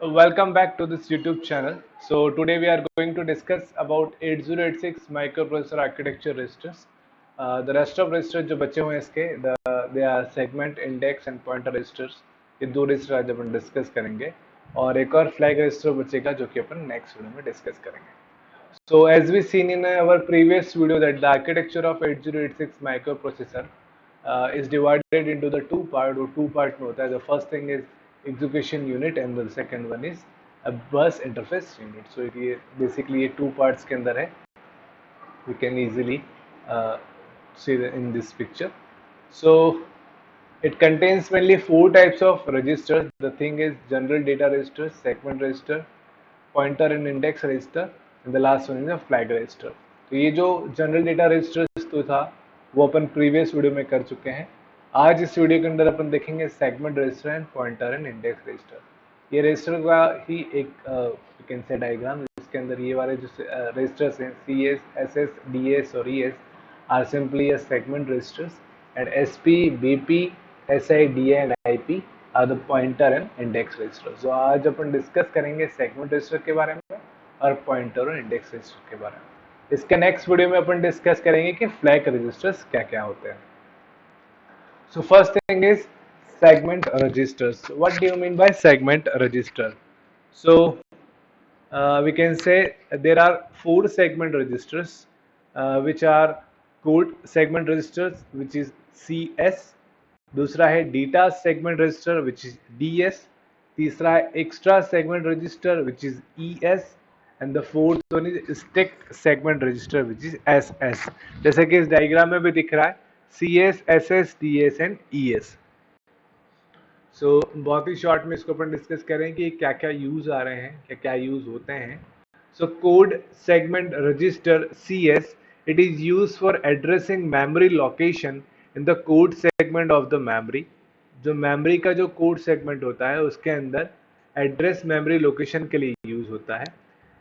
Welcome back to this YouTube channel. So today we are going to discuss about 8086 microprocessor architecture registers. The rest of registers जो बचे हुए हैं इसके they are segment, index and pointer registers. ये दो register आज अपन discuss करेंगे और एक और फ्लैग रजिस्टर बचेगा जो कि अपन नेक्स्ट वीडियो में डिस्कस करेंगे. So as we seen in our previous video that the architecture of 8086 microprocessor is divided into the two part or two part में होता है. The first thing is execution unit and the second one is a bus interface unit. So ये basically ये two parts के अंदर है. We can easily see in this picture. So it contains mainly four types of registers. The thing is general data register, segment register, pointer and index register, and the last one is a flag register. तो ये जो general data registers तो था वो अपन previous video में कर चुके हैं. आज इस वीडियो के अंदर अपन देखेंगे segment register and pointer and index register. ये रजिस्टर का ही एक यू कैन से डायग्राम. इसके अंदर ये वाले जो रजिस्टर्स हैं C S, S S, D S और E S R simply segment registers and SP, BP, SI, DA and IP are the pointer and index registers. So आज अपन discuss करेंगे segment register के बारे में और पॉइंटर और index register के बारे में. इसके नेक्स्ट वीडियो में अपन डिस्कस करेंगे कि फ्लैग रजिस्टर्स क्या क्या होते हैं. So first thing is segment registers. What do you mean by segment register? So we can say there are four segment registers which are code segment registers which is CS. दूसरा है data segment register which is DS. तीसरा है extra segment register which is ES and the fourth one is stack segment register which is SS. जैसे कि इस diagram में भी दिख रहा है CS, SS, DS and ES. सो बहुत ही शॉर्ट में इसको अपन डिस्कस करें कि क्या क्या यूज आ रहे हैं, क्या क्या यूज होते हैं. So code segment register CS, it is used for addressing memory location in the code segment of the memory. जो मेमोरी का जो कोड सेगमेंट होता है उसके अंदर एड्रेस मेमोरी लोकेशन के लिए यूज होता है.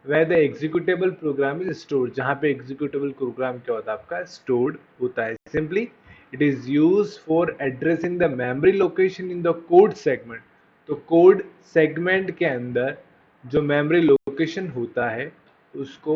where the executable program is stored, जहाँ पे executable program क्या होता है आपका stored होता है. Simply it is used for addressing the memory location in the code segment. तो code segment के अंदर जो memory location होता है उसको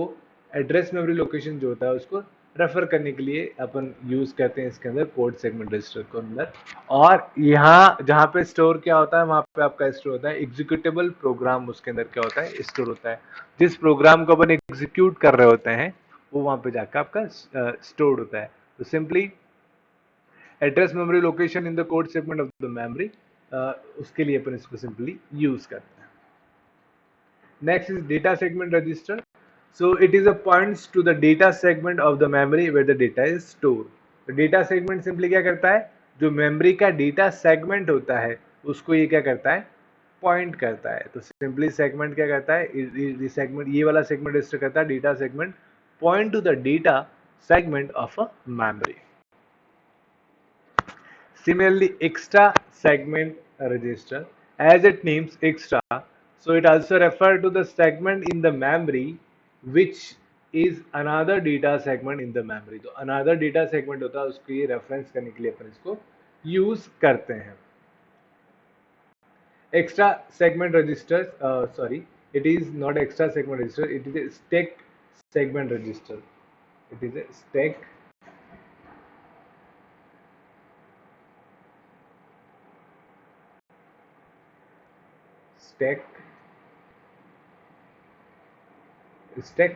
एड्रेस मेमोरी लोकेशन जो होता है उसको रेफर करने के लिए अपन यूज करते हैं इसके अंदर कोड सेगमेंट रजिस्टर के अंदर. और यहाँ जहाँ पे स्टोर क्या होता है वहाँ पे आपका स्टोर होता है एग्जीक्यूटेबल प्रोग्राम. उसके अंदर क्या होता है स्टोर होता है. जिस प्रोग्राम को अपन एग्जीक्यूट कर रहे होते हैं वो वहाँ पे जाकर आपका स्टोर होता है. तो simply address memory location in the code segment of the memory, उसके लिए अपन इसको सिंपली यूज करते हैं. Next is data segment register. So it is a points to the data segment of the memory where the data is stored. तो data segment simply क्या करता है, जो मेमोरी का डेटा सेगमेंट होता है उसको ये क्या करता है, पॉइंट करता है. तो सिंपली सेगमेंट क्या करता है, सेगमेंट ये वाला सेगमेंट रजिस्टर करता है data segment point two the data segment of a memory. Similarly, extra segment register, as it names extra, so it also refers to the segment in the memory which is another data segment in the memory. तो another data segment होता है उसको ये reference करने के लिए अपन इसको use करते हैं. Extra segment registers, sorry, it is not extra segment register, it is a stack segment register. It is a stack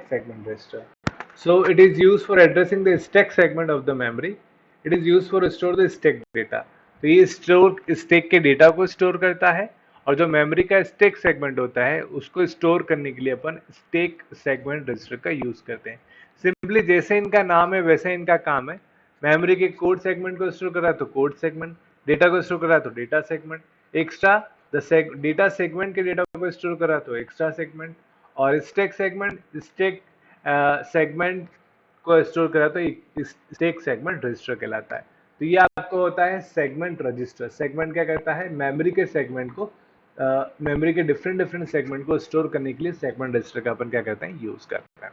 segment register. So it is used for addressing the stack segment of the memory. It is used for store the stack data. तो ये store stake के data को store करता है और जो memory का stake segment होता है उसको स्टोर करने के लिए अपन स्टेक सेगमेंट रजिस्टर का यूज करते हैं. सिंपली जैसे इनका नाम है वैसे इनका काम है. मेमोरी के कोड सेगमेंट को स्टोर कर रहा है तो कोड सेगमेंट, डेटा को स्टोर कर रहा है तो data segment, extra data segment के डेटा को स्टोर कर रहा है तो एक्स्ट्रा सेगमेंट, और स्टेक सेगमेंट को स्टोर करा तो स्टेक सेगमेंट रजिस्टर कहलाता है. तो ये आपको होता है सेगमेंट रजिस्टर. सेगमेंट क्या करता है, मेमोरी के सेगमेंट को मेमोरी के डिफरेंट सेगमेंट को स्टोर करने के लिए सेगमेंट रजिस्टर का अपन क्या करते हैं, यूज करते हैं.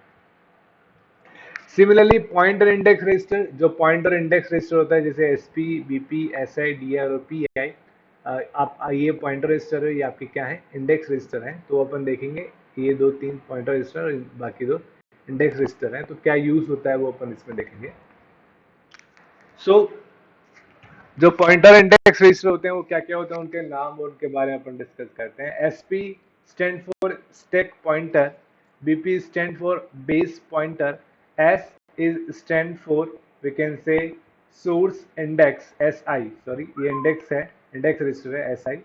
सिमिलरली पॉइंटर इंडेक्स रजिस्टर, जो पॉइंटर इंडेक्स रजिस्टर होता है जैसे SP, BP, SI, DI और PI, आप ये पॉइंटर रजिस्टर है, ये आपके क्या है, इंडेक्स रजिस्टर है। तो अपन देखेंगे ये 2-3 पॉइंटर रजिस्टर और बाकी 2 इंडेक्स रजिस्टर है। तो क्या यूज होता है वो अपन इसमें देखेंगे। सो जो पॉइंटर इंडेक्स रजिस्टर होते हैं वो क्या क्या होते हैं, उनके नाम और उनके बारे में अपन डिस्कस करते हैं। SP stand for stack pointer, BP stand for base pointer, S is stand for we can say source index, S I sorry ये इंडेक्स है, इंडेक्स रजिस्टर है एस आई।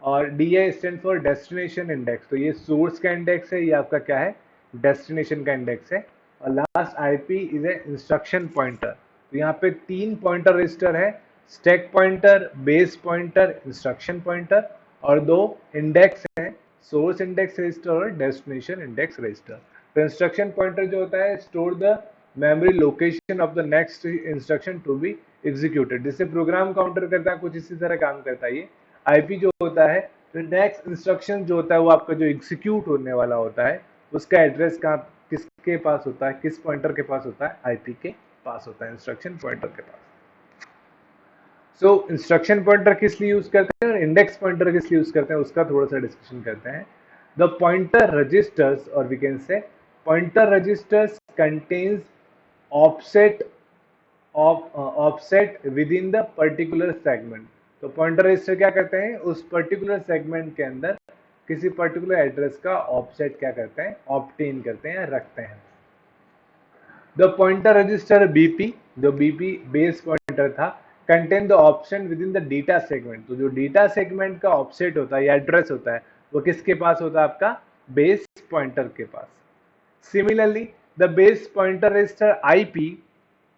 और D I stand for destination index, तो ये source का index है, ये आपका क्या है, डेस्टिनेशन का इंडेक्स है। और last IP is a instruction pointer. तो यहाँ पे 3 पॉइंटर रजिस्टर है, stack pointer, base pointer, instruction pointer, और 2 इंडेक्स हैं, सोर्स इंडेक्स रजिस्टर और डेस्टिनेशन इंडेक्स रजिस्टर। तो इंस्ट्रक्शन पॉइंटर जो होता है store the memory location of the next instruction to be executed, जिससे प्रोग्राम काउंटर करता है, कुछ इसी तरह काम करता है ये। आईपी जो होता है तो नेक्स्ट इंस्ट्रक्शन जो होता है वो आपका जो एग्जीक्यूट होने वाला होता है उसका एड्रेस कहाँ किसके पास होता है, किस पॉइंटर के पास होता है, आईपी के पास होता है, इंस्ट्रक्शन पॉइंटर के पास। सो इंस्ट्रक्शन पॉइंटर किस लिए यूज करते हैं और इंडेक्स पॉइंटर किस लिए यूज करते हैं उसका थोड़ा सा डिस्कशन करते हैं। द पॉइंटर रजिस्टर्स और we can say pointer registers contains offset offset within the particular segment. तो पॉइंटर रजिस्टर क्या करते हैं, उस पर्टिकुलर सेगमेंट के अंदर किसी पर्टिकुलर एड्रेस का ऑफसेट क्या करते हैं, ऑब्टेन करते हैं, रखते हैं। द पॉइंटर रजिस्टर बीपी, जो बीपी बेस पॉइंटर था, contain the option with in the data segment. तो जो डेटा सेगमेंट का ऑफसेट होता है या एड्रेस होता है वो किसके पास होता है, आपका बेस पॉइंटर के पास। Similarly, the base pointer register IP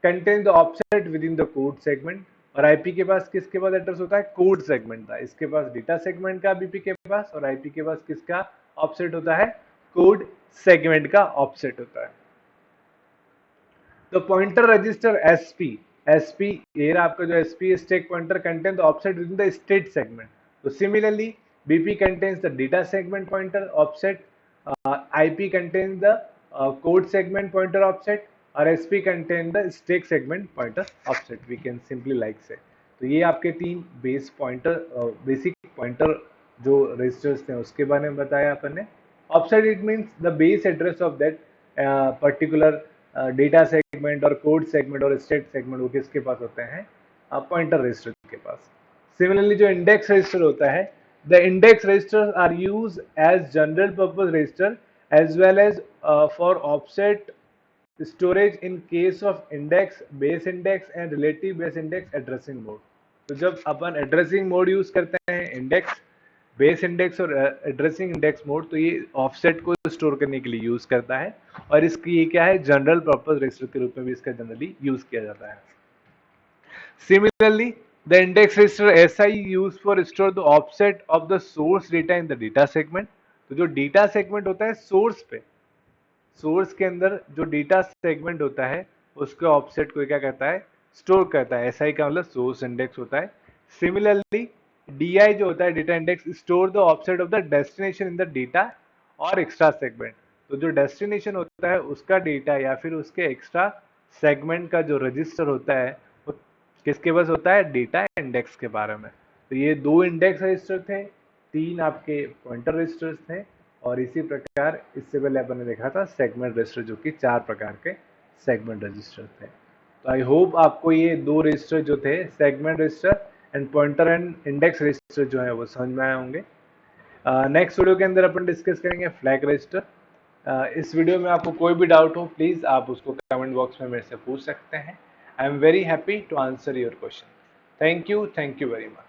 contains the offset within the code segment। और IP के पास किसके पास एड्रेस होता है, कोड सेगमेंट का। इसके पास डेटा सेगमेंट का बीपी के पास, और IP के पास किसका ऑफसेट होता है, कोड सेगमेंट का ऑफसेट होता है। तो पॉइंटर रजिस्टर एसपी, एसपी ये आपका जो SP stack pointer contain the offset within the state segment. तो similarly BP contains the data segment pointer offset, IP contains the code segment pointer offset, और SP contain the stack segment pointer offset, we can simply like say. तो ये आपके 3 base pointer basic pointer जो registers थे उसके बारे में बताया अपन ने। Offset it means the base address of that particular data segment और कोड सेगमेंट और स्टेट सेगमेंट वो किसके पास होते हैं, पॉइंटर रजिस्टर के पास। सिमिलरली जो इंडेक्स रजिस्टर होता है, the index register are use as general purpose register as well as for offset storage in case of index, base index and relative base index addressing mode. तो जब अपन addressing mode use करते हैं, index, base index और addressing index mode, तो ये offset को store करने के लिए यूज करता है। और इसकी ये क्या है, जनरल पर्पस रजिस्टर के रूप में भी इसका जनरली यूज किया जाता है। Similarly the index register SI use for store the offset of the source data in the data segment. तो जो डेटा सेगमेंट होता है सोर्स पे, सोर्स के अंदर जो डेटा सेगमेंट होता है उसके ऑफसेट को क्या करता है, स्टोर करता है। एसआई का मतलब सोर्स इंडेक्स होता है। सिमिलरली DI जो होता है data index store the offset of the destination in the data और एक्स्ट्रा सेगमेंट। तो जो डेस्टिनेशन होता है उसका डेटा या फिर उसके एक्स्ट्रा सेगमेंट का जो रजिस्टर होता है वो किसके पास होता है, डेटा इंडेक्स के बारे में। तो ये 2 इंडेक्स रजिस्टर थे, 3 आपके पॉइंटर रजिस्टर्स थे, और इसी प्रकार इससे पहले अपन ने देखा था सेगमेंट रजिस्टर जो कि 4 प्रकार के सेगमेंट रजिस्टर थे। तो आई होप आपको ये 2 रजिस्टर जो थे, segment register and pointer and index register जो है वो समझ में आए होंगे। नेक्स्ट वीडियो के अंदर अपन डिस्कस करेंगे फ्लैग रजिस्टर। इस वीडियो में आपको कोई भी डाउट हो प्लीज आप उसको कमेंट बॉक्स में मेरे से पूछ सकते हैं। I am very happy to answer your question. Thank you very much.